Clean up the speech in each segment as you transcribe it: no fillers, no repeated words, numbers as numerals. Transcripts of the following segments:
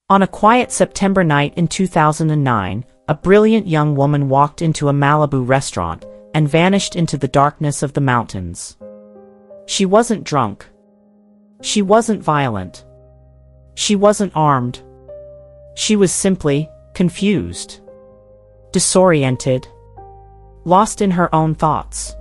On a quiet September night in 2009, a brilliant young woman walked into a Malibu restaurant and vanished into the darkness of the mountains. She wasn't drunk. She wasn't violent. She wasn't armed. She was simply confused, disoriented, lost in her own thoughts.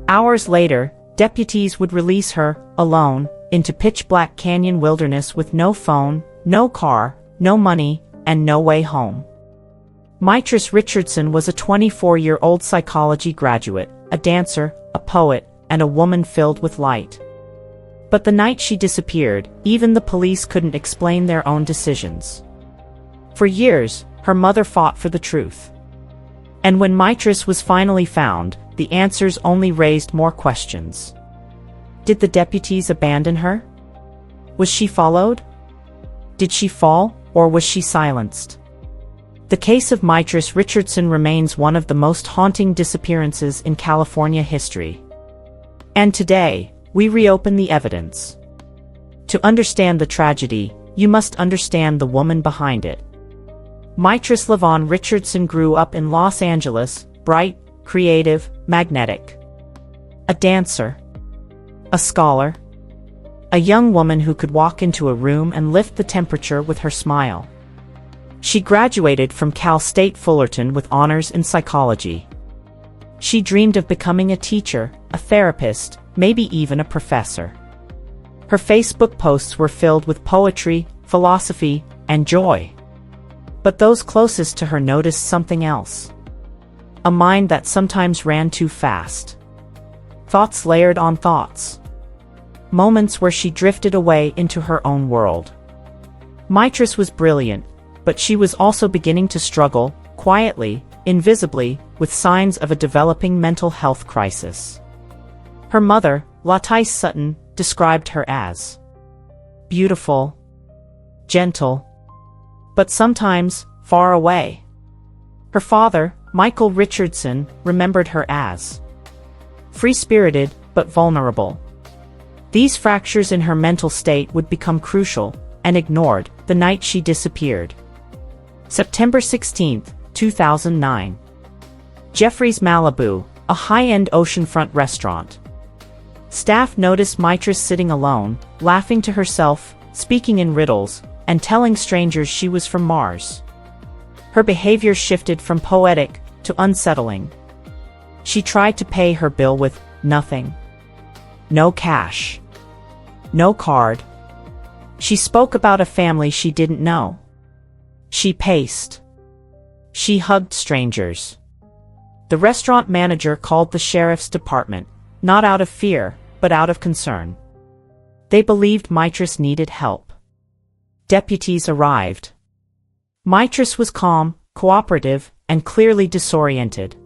Hours later, deputies would release her, alone, into pitch-black canyon wilderness with no phone, no car, no money, and no way home. Mitrice Richardson was a 24-year-old psychology graduate, a dancer, a poet, and a woman filled with light. But the night she disappeared, even the police couldn't explain their own decisions. For years, her mother fought for the truth. And when Mitrice was finally found, the answers only raised more questions. Did the deputies abandon her? Was she followed? Did she fall, or was she silenced? The case of Mitrice Richardson remains one of the most haunting disappearances in California history. And today, we reopen the evidence. To understand the tragedy, you must understand the woman behind it. Mitrice LaVaughn Richardson grew up in Los Angeles, bright, creative, magnetic. A dancer. A scholar. A young woman who could walk into a room and lift the temperature with her smile. She graduated from Cal State Fullerton with honors in psychology. She dreamed of becoming a teacher, a therapist, maybe even a professor. Her Facebook posts were filled with poetry, philosophy, and joy. But those closest to her noticed something else. A mind that sometimes ran too fast. Thoughts layered on thoughts. Moments where she drifted away into her own world. Mitrice was brilliant, but she was also beginning to struggle, quietly, invisibly, with signs of a developing mental health crisis. Her mother, Latice Sutton, described her as beautiful, gentle, but sometimes far away. Her father, Michael Richardson, remembered her as free-spirited but vulnerable. These fractures in her mental state would become crucial and ignored the night she disappeared. September 16, 2009. Jeffrey's Malibu, a high-end oceanfront restaurant. Staff noticed Mitrice sitting alone, laughing to herself, speaking in riddles, and telling strangers she was from Mars. Her behavior shifted from poetic to unsettling. She tried to pay her bill with nothing. No cash. No card. She spoke about a family she didn't know. She paced. She hugged strangers. The restaurant manager called the sheriff's department, not out of fear, but out of concern. They believed Mitrice needed help. Deputies arrived. Mitrice was calm, cooperative, and clearly disoriented.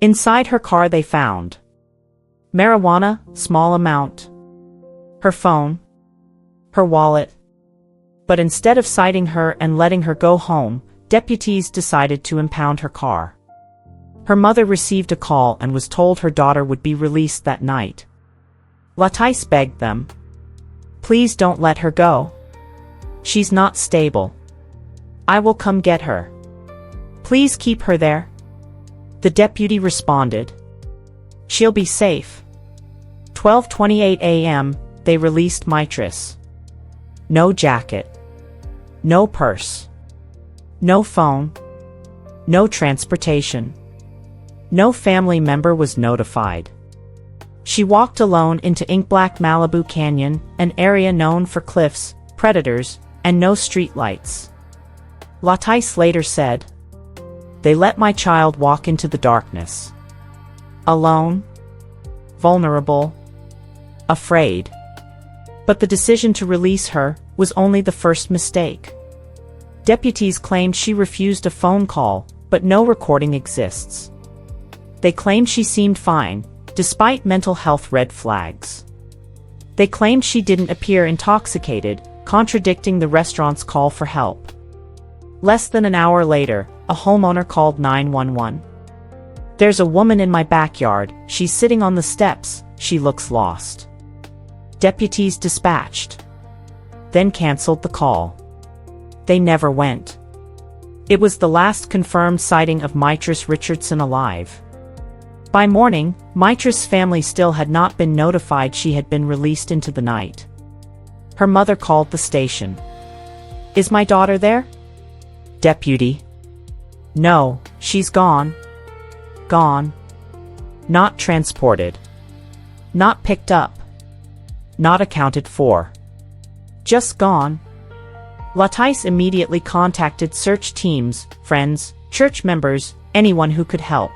Inside her car they found marijuana, small amount, her phone, her wallet. But instead of citing her and letting her go home, deputies decided to impound her car. Her mother received a call and was told her daughter would be released that night. Latice begged them, "Please don't let her go. She's not stable. I will come get her. Please keep her there." The deputy responded, "She'll be safe." 12:28 a.m., they released Mitrice. No jacket. No purse. No phone. No transportation. No family member was notified. She walked alone into ink-black Malibu Canyon, an area known for cliffs, predators, and no streetlights. Latice later said, "They let my child walk into the darkness. Alone, vulnerable, afraid." But the decision to release her was only the first mistake. Deputies claimed she refused a phone call, but no recording exists. They claimed she seemed fine, despite mental health red flags. They claimed she didn't appear intoxicated, contradicting the restaurant's call for help. Less than an hour later, a homeowner called 911. "There's a woman in my backyard, she's sitting on the steps, she looks lost." Deputies dispatched. Then canceled the call. they never went. It was the last confirmed sighting of Mitrice Richardson alive. By morning, Mitrice's family still had not been notified she had been released into the night. Her mother called the station. "Is my daughter there?" "Deputy." "No, she's gone." "Gone." "Not transported. Not picked up. Not accounted for. Just gone." Mitrice immediately contacted search teams, friends, church members, anyone who could help.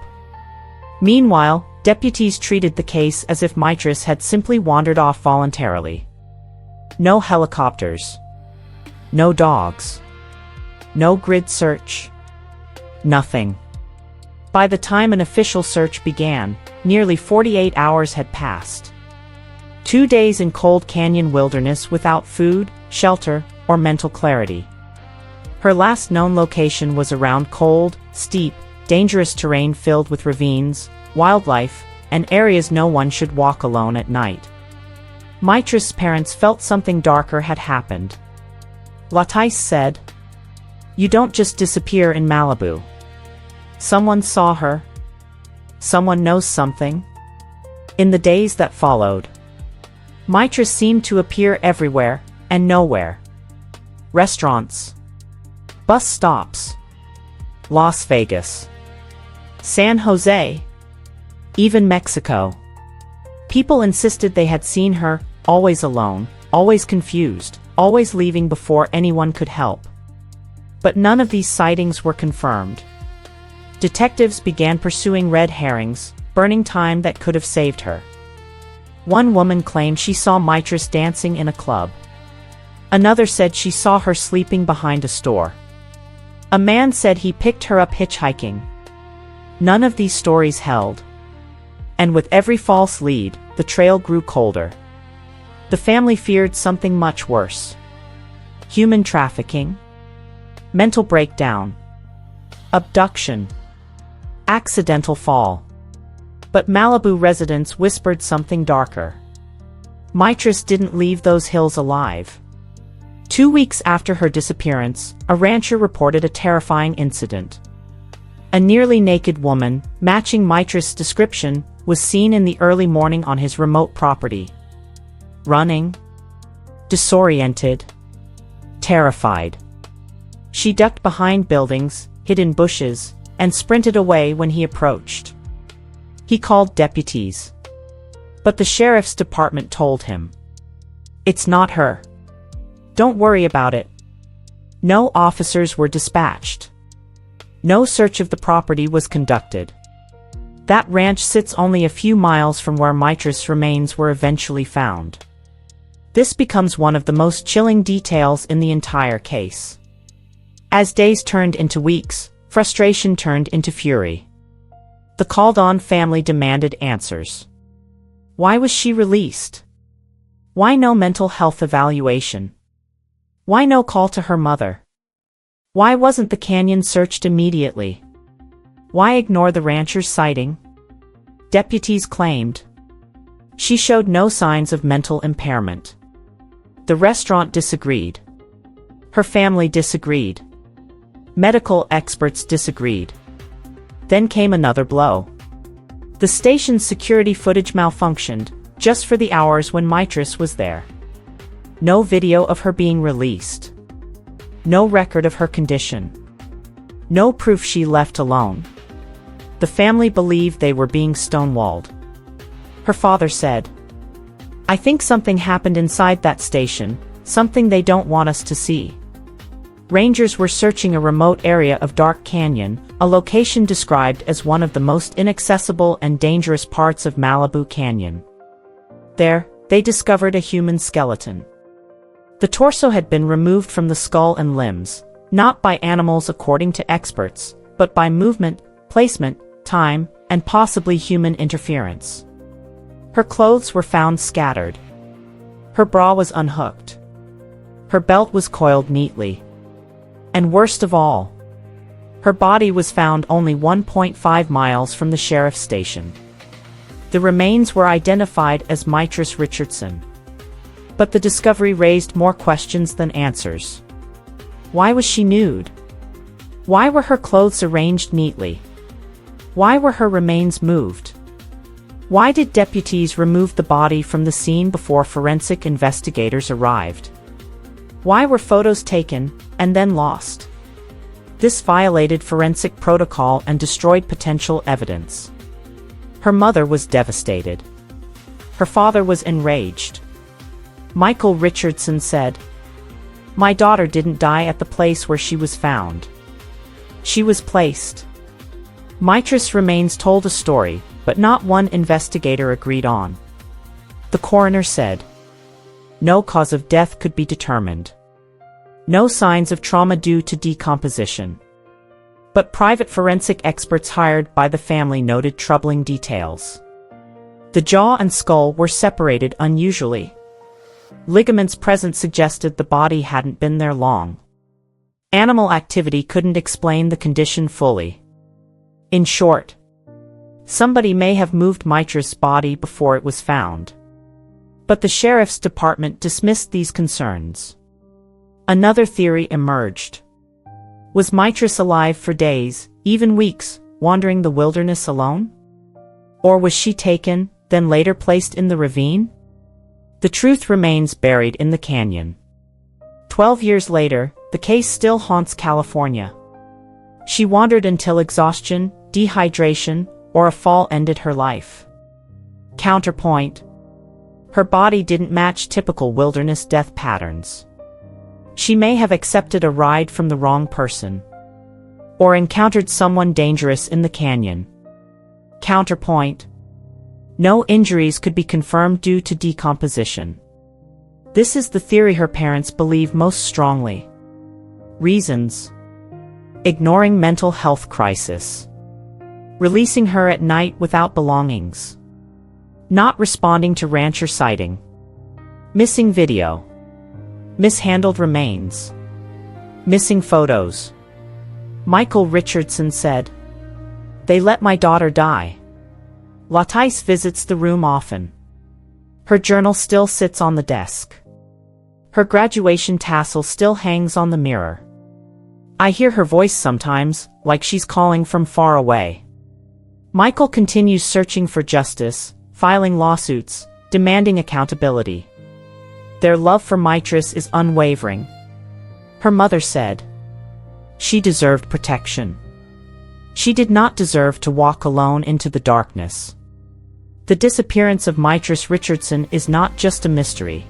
Meanwhile, deputies treated the case as if Mitrice had simply wandered off voluntarily. No helicopters. No dogs. No grid search. Nothing. By the time an official search began, nearly 48 hours had passed. 2 days in cold canyon wilderness without food, shelter, or mental clarity. Her last known location was around cold, steep, dangerous terrain filled with ravines, wildlife, and areas no one should walk alone at night. Mitrice's parents felt something darker had happened. Mitrice said, "You don't just disappear in Malibu. Someone saw her. Someone knows something." In the days that followed, Mitrice seemed to appear everywhere and nowhere. Restaurants. Bus stops. Las Vegas. San Jose. Even Mexico. People insisted they had seen her, always alone, always confused, always leaving before anyone could help. But none of these sightings were confirmed. Detectives began pursuing red herrings, burning time that could have saved her. One woman claimed she saw Mitrice dancing in a club. Another said she saw her sleeping behind a store. A man said he picked her up hitchhiking. None of these stories held. And with every false lead, the trail grew colder. The family feared something much worse. Human trafficking. Mental breakdown. Abduction. Accidental fall. But Malibu residents whispered something darker. Mitrice didn't leave those hills alive. 2 weeks after her disappearance, a rancher reported a terrifying incident. A nearly naked woman, matching Mitrice's description, was seen in the early morning on his remote property. Running. Disoriented. Terrified. She ducked behind buildings, hid in bushes, and sprinted away when he approached. He called deputies. But the sheriff's department told him, "It's not her. Don't worry about it." No officers were dispatched. No search of the property was conducted. That ranch sits only a few miles from where Mitrice's remains were eventually found. This becomes one of the most chilling details in the entire case. As days turned into weeks, frustration turned into fury. The called-on family demanded answers. Why was she released? Why no mental health evaluation? Why no call to her mother? Why wasn't the canyon searched immediately? Why ignore the rancher's sighting? Deputies claimed she showed no signs of mental impairment. The restaurant disagreed. Her family disagreed. Medical experts disagreed. Then came another blow. The station's security footage malfunctioned, just for the hours when Mitrice was there. No video of her being released. No record of her condition. No proof she left alone. The family believed they were being stonewalled. Her father said, "I think something happened inside that station, something they don't want us to see." Rangers were searching a remote area of Dark Canyon, a location described as one of the most inaccessible and dangerous parts of Malibu Canyon. There, they discovered a human skeleton. The torso had been removed from the skull and limbs, not by animals according to experts, but by movement, placement, time, and possibly human interference. Her clothes were found scattered. Her bra was unhooked. Her belt was coiled neatly. And worst of all, her body was found only 1.5 miles from the sheriff's station. The remains were identified as Mitrice Richardson. But the discovery raised more questions than answers. Why was she nude? Why were her clothes arranged neatly? Why were her remains moved? Why did deputies remove the body from the scene before forensic investigators arrived? Why were photos taken and then lost? This violated forensic protocol and destroyed potential evidence. Her mother was devastated. Her father was enraged. Michael Richardson said, "My daughter didn't die at the place where she was found. She was placed." Mitrice remains told a story, but not one investigator agreed on. The coroner said, "No cause of death could be determined. No signs of trauma due to decomposition." But private forensic experts hired by the family noted troubling details. The jaw and skull were separated unusually. Ligaments present suggested the body hadn't been there long. Animal activity couldn't explain the condition fully. In short, somebody may have moved Mitrice's body before it was found. But the sheriff's department dismissed these concerns. Another theory emerged. Was Mitrice alive for days, even weeks, wandering the wilderness alone? Or was she taken, then later placed in the ravine? The truth remains buried in the canyon. 12 years later, the case still haunts California. She wandered until exhaustion, dehydration, or a fall ended her life. Counterpoint: her body didn't match typical wilderness death patterns. She may have accepted a ride from the wrong person, or encountered someone dangerous in the canyon. Counterpoint: no injuries could be confirmed due to decomposition. This is the theory her parents believe most strongly. Reasons: ignoring mental health crisis, releasing her at night without belongings, not responding to rancher sighting, missing video, mishandled remains, missing photos. Michael Richardson said, "They let my daughter die. Latice visits the room often. Her journal still sits on the desk. Her graduation tassel still hangs on the mirror. I hear her voice sometimes, like she's calling from far away." Michael continues searching for justice, filing lawsuits, demanding accountability. Their love for Mitrice is unwavering. Her mother said, "She deserved protection. She did not deserve to walk alone into the darkness." The disappearance of Mitrice Richardson is not just a mystery.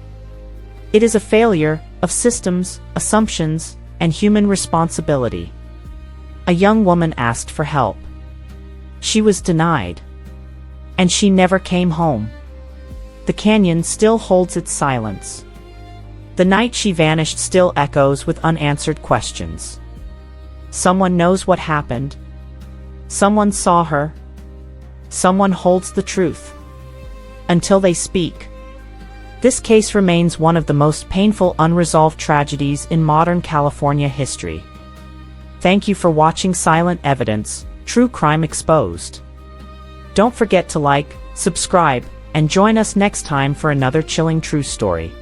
It is a failure of systems, assumptions, and human responsibility. A young woman asked for help. She was denied. And she never came home. The canyon still holds its silence. The night she vanished still echoes with unanswered questions. Someone knows what happened. Someone saw her. Someone holds the truth. Until they speak. This case remains one of the most painful unresolved tragedies in modern California history. Thank you for watching Silent Evidence, True Crime Exposed. Don't forget to like, subscribe, and join us next time for another chilling true story.